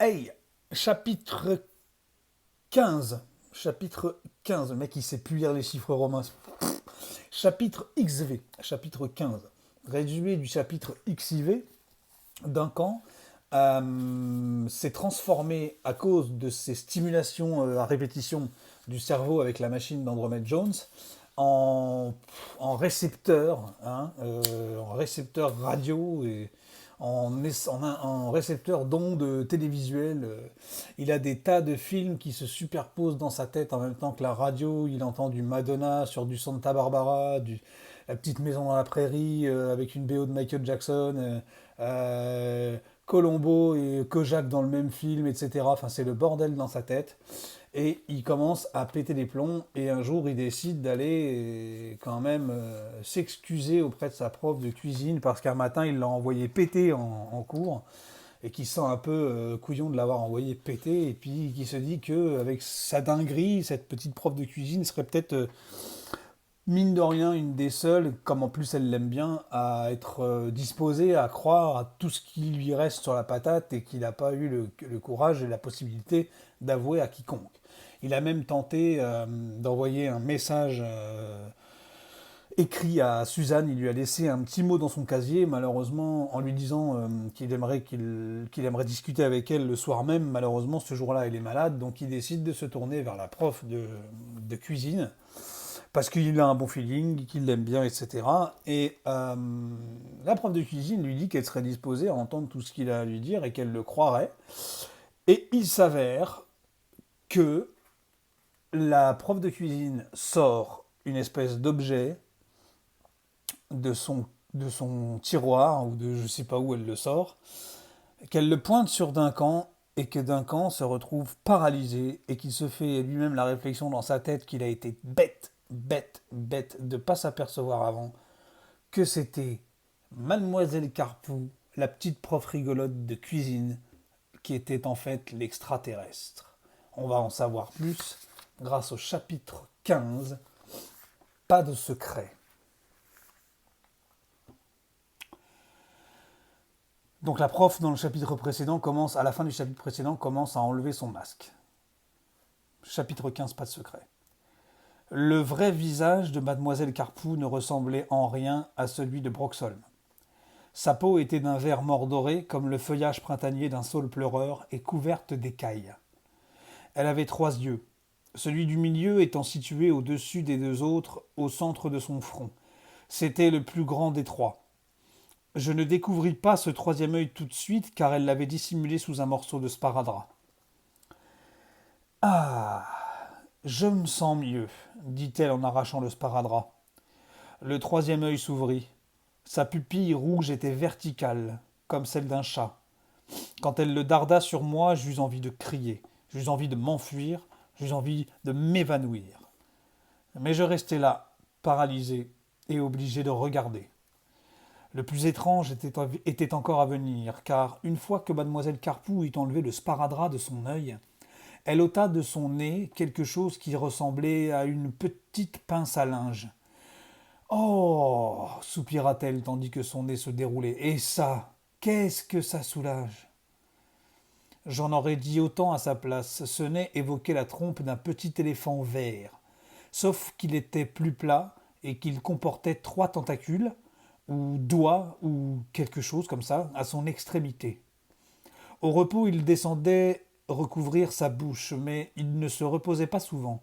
Hey, chapitre 15. Chapitre 15. Le mec, il sait plus lire les chiffres romains. Chapitre XV. Chapitre 15. Résumé du chapitre XIV. Duncan s'est transformé à cause de ces stimulations à répétition du cerveau avec la machine d'Andromeda Jones en, en récepteur, en récepteur radio et en récepteur d'ondes télévisuelles. Il a des tas de films qui se superposent dans sa tête en même temps que la radio. Il entend du Madonna sur du Santa Barbara, La petite maison dans la prairie avec une BO de Michael Jackson, Colombo et Kojak dans le même film, etc. Enfin, c'est le bordel dans sa tête. Et il commence à péter les plombs. Et un jour, il décide d'aller quand même s'excuser auprès de sa prof de cuisine parce qu'un matin, il l'a envoyé péter en cours et qui se sent un peu couillon de l'avoir envoyé péter. Et puis qui se dit qu'avec sa dinguerie, cette petite prof de cuisine serait peut-être mine de rien, une des seules, comme en plus elle l'aime bien, à être disposée à croire à tout ce qui lui reste sur la patate et qu'il n'a pas eu le courage et la possibilité d'avouer à quiconque. Il a même tenté d'envoyer un message écrit à Suzanne. Il lui a laissé un petit mot dans son casier, malheureusement, en lui disant qu'il aimerait discuter avec elle le soir même. Malheureusement, ce jour-là, elle est malade, donc il décide de se tourner vers la prof de cuisine parce qu'il a un bon feeling, qu'il l'aime bien, etc. Et la prof de cuisine lui dit qu'elle serait disposée à entendre tout ce qu'il a à lui dire et qu'elle le croirait. Et il s'avère que la prof de cuisine sort une espèce d'objet de son tiroir, ou de je sais pas où elle le sort, qu'elle le pointe sur Duncan, et que Duncan se retrouve paralysé, et qu'il se fait lui-même la réflexion dans sa tête qu'il a été bête de ne pas s'apercevoir avant que c'était Mademoiselle Carpou, la petite prof rigolote de cuisine, qui était en fait l'extraterrestre. On va en savoir plus grâce au chapitre 15, pas de secret. Donc la prof dans le chapitre précédent commence, à la fin du chapitre précédent, commence à enlever son masque. Chapitre 15, pas de secret. Le vrai visage de Mademoiselle Carpou ne ressemblait en rien à celui de Broxholm. Sa peau était d'un vert mordoré comme le feuillage printanier d'un saule pleureur et couverte d'écailles. Elle avait 3 yeux, celui du milieu étant situé au-dessus des 2 autres, au centre de son front. C'était le plus grand des 3. Je ne découvris pas ce 3e œil tout de suite car elle l'avait dissimulé sous un morceau de sparadrap. Ah, je me sens mieux, dit-elle en arrachant le sparadrap. Le 3e œil s'ouvrit. Sa pupille rouge était verticale, comme celle d'un chat. Quand elle le darda sur moi, j'eus envie de crier, j'eus envie de m'enfuir, j'eus envie de m'évanouir. Mais je restai là, paralysé et obligé de regarder. Le plus étrange était encore à venir, car une fois que mademoiselle Carpou eut enlevé le sparadrap de son œil, elle ôta de son nez quelque chose qui ressemblait à une petite pince à linge. Oh soupira-t-elle tandis que son nez se déroulait. Et ça, qu'est-ce que ça soulage. J'en aurais dit autant à sa place. Ce nez évoquait la trompe d'un petit éléphant vert, sauf qu'il était plus plat et qu'il comportait 3 tentacules, ou doigts, ou quelque chose comme ça, à son extrémité. Au repos, il descendait recouvrir sa bouche, mais il ne se reposait pas souvent.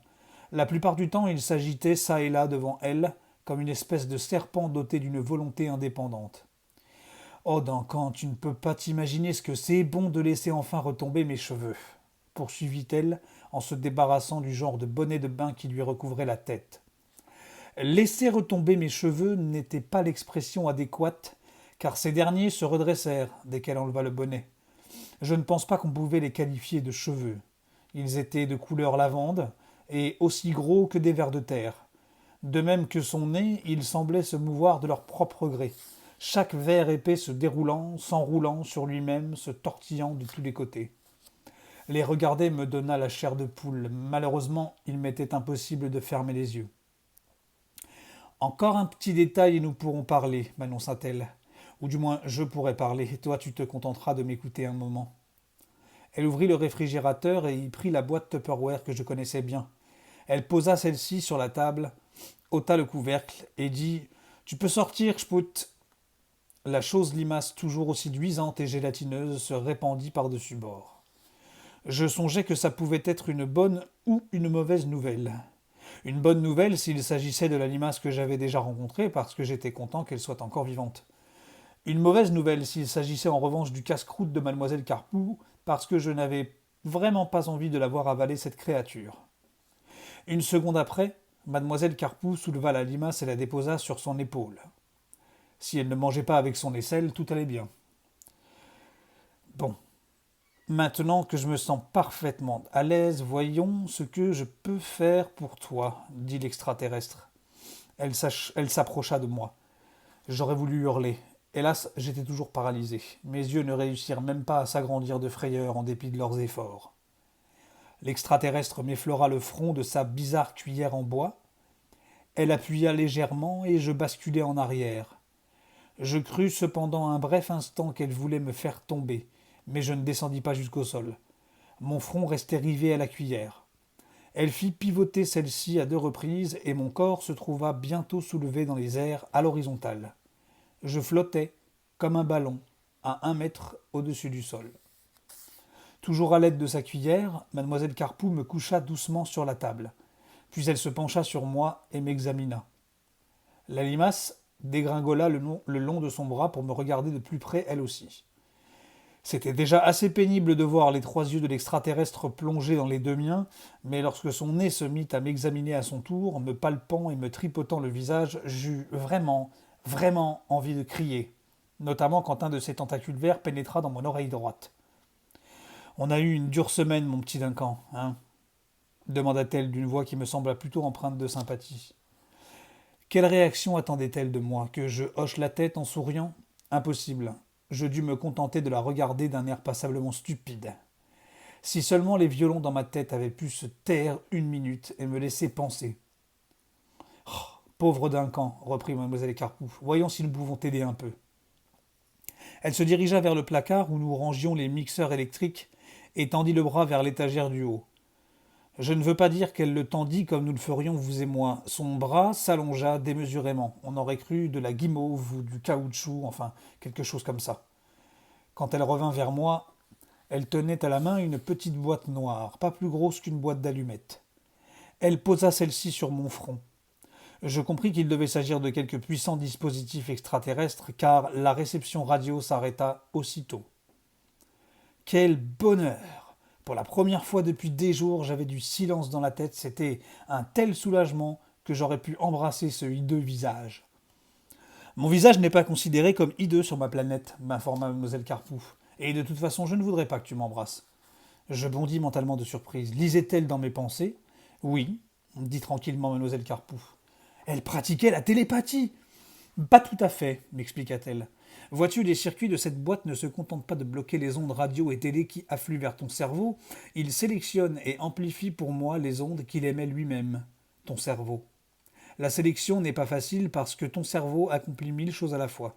La plupart du temps, il s'agitait çà et là devant elle, comme une espèce de serpent doté d'une volonté indépendante. Oh Duncan, tu ne peux pas t'imaginer ce que c'est bon de laisser enfin retomber mes cheveux, poursuivit-elle en se débarrassant du genre de bonnet de bain qui lui recouvrait la tête. Laisser retomber mes cheveux n'était pas l'expression adéquate, car ces derniers se redressèrent dès qu'elle enleva le bonnet. Je ne pense pas qu'on pouvait les qualifier de cheveux. Ils étaient de couleur lavande et aussi gros que des vers de terre. De même que son nez, ils semblaient se mouvoir de leur propre gré, chaque ver épais se déroulant, s'enroulant sur lui-même, se tortillant de tous les côtés. Les regarder me donna la chair de poule. Malheureusement, il m'était impossible de fermer les yeux. Encore un petit détail et nous pourrons parler, m'annonça-t-elle. Ou du moins, je pourrai parler, et toi tu te contenteras de m'écouter un moment. Elle ouvrit le réfrigérateur et y prit la boîte Tupperware que je connaissais bien. Elle posa celle-ci sur la table, ôta le couvercle et dit « Tu peux sortir, Spout !» La chose limace, toujours aussi luisante et gélatineuse, se répandit par-dessus bord. Je songeais que ça pouvait être une bonne ou une mauvaise nouvelle. Une bonne nouvelle s'il s'agissait de la limace que j'avais déjà rencontrée, parce que j'étais content qu'elle soit encore vivante. Une mauvaise nouvelle s'il s'agissait en revanche du casse-croûte de mademoiselle Carpoux, parce que je n'avais vraiment pas envie de la voir avaler cette créature. Une seconde après, mademoiselle Carpoux souleva la limace et la déposa sur son épaule. Si elle ne mangeait pas avec son aisselle, tout allait bien. Bon, maintenant que je me sens parfaitement à l'aise, voyons ce que je peux faire pour toi, dit l'extraterrestre. Elle s'approcha de moi. J'aurais voulu hurler. Hélas, j'étais toujours paralysé. Mes yeux ne réussirent même pas à s'agrandir de frayeur en dépit de leurs efforts. L'extraterrestre m'effleura le front de sa bizarre cuillère en bois. Elle appuya légèrement et je basculai en arrière. Je crus cependant un bref instant qu'elle voulait me faire tomber, mais je ne descendis pas jusqu'au sol. Mon front restait rivé à la cuillère. Elle fit pivoter celle-ci à 2 reprises et mon corps se trouva bientôt soulevé dans les airs à l'horizontale. Je flottais, comme un ballon, à 1 mètre au-dessus du sol. Toujours à l'aide de sa cuillère, mademoiselle Carpoux me coucha doucement sur la table. Puis elle se pencha sur moi et m'examina. La limace dégringola le long de son bras pour me regarder de plus près elle aussi. C'était déjà assez pénible de voir les 3 yeux de l'extraterrestre plongés dans les 2 miens, mais lorsque son nez se mit à m'examiner à son tour, me palpant et me tripotant le visage, j'eus vraiment envie de crier, notamment quand un de ses tentacules verts pénétra dans mon oreille droite. On a eu une dure semaine, mon petit Duncan, hein demanda-t-elle d'une voix qui me sembla plutôt empreinte de sympathie. Quelle réaction attendait-elle de moi? Que je hoche la tête en souriant? Impossible. Je dus me contenter de la regarder d'un air passablement stupide. Si seulement les violons dans ma tête avaient pu se taire 1 minute et me laisser penser. Oh, pauvre Duncan, reprit mademoiselle Carpoux, voyons si nous pouvons t'aider un peu. Elle se dirigea vers le placard où nous rangions les mixeurs électriques et tendit le bras vers l'étagère du haut. Je ne veux pas dire qu'elle le tendit comme nous le ferions vous et moi. Son bras s'allongea démesurément. On aurait cru de la guimauve ou du caoutchouc, enfin quelque chose comme ça. Quand elle revint vers moi, elle tenait à la main une petite boîte noire, pas plus grosse qu'une boîte d'allumettes. Elle posa celle-ci sur mon front. Je compris qu'il devait s'agir de quelque puissant dispositif extraterrestre, car la réception radio s'arrêta aussitôt. Quel bonheur! Pour la première fois depuis des jours, j'avais du silence dans la tête. C'était un tel soulagement que j'aurais pu embrasser ce hideux visage. Mon visage n'est pas considéré comme hideux sur ma planète, m'informa mademoiselle Carpoux. Et de toute façon, je ne voudrais pas que tu m'embrasses. Je bondis mentalement de surprise. Lisait-elle dans mes pensées? Oui, dit tranquillement mademoiselle Carpoux. Elle pratiquait la télépathie. Pas tout à fait, m'expliqua-t-elle. Vois-tu, les circuits de cette boîte ne se contentent pas de bloquer les ondes radio et télé qui affluent vers ton cerveau, ils sélectionnent et amplifient pour moi les ondes qu'il émet lui-même, ton cerveau. La sélection n'est pas facile parce que ton cerveau accomplit 1000 choses à la fois.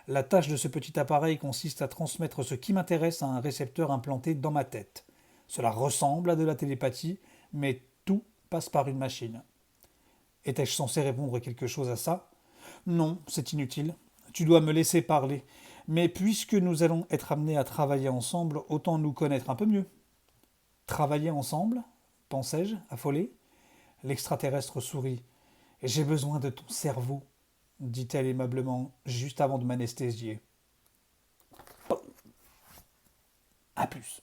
La tâche de ce petit appareil consiste à transmettre ce qui m'intéresse à un récepteur implanté dans ma tête. Cela ressemble à de la télépathie, mais tout passe par une machine. Étais-je censé répondre quelque chose à ça? Non, c'est inutile. Tu dois me laisser parler. Mais puisque nous allons être amenés à travailler ensemble, autant nous connaître un peu mieux. Travailler ensemble? Pensai-je, affolé. L'extraterrestre sourit. J'ai besoin de ton cerveau, dit-elle aimablement, juste avant de m'anesthésier. À plus.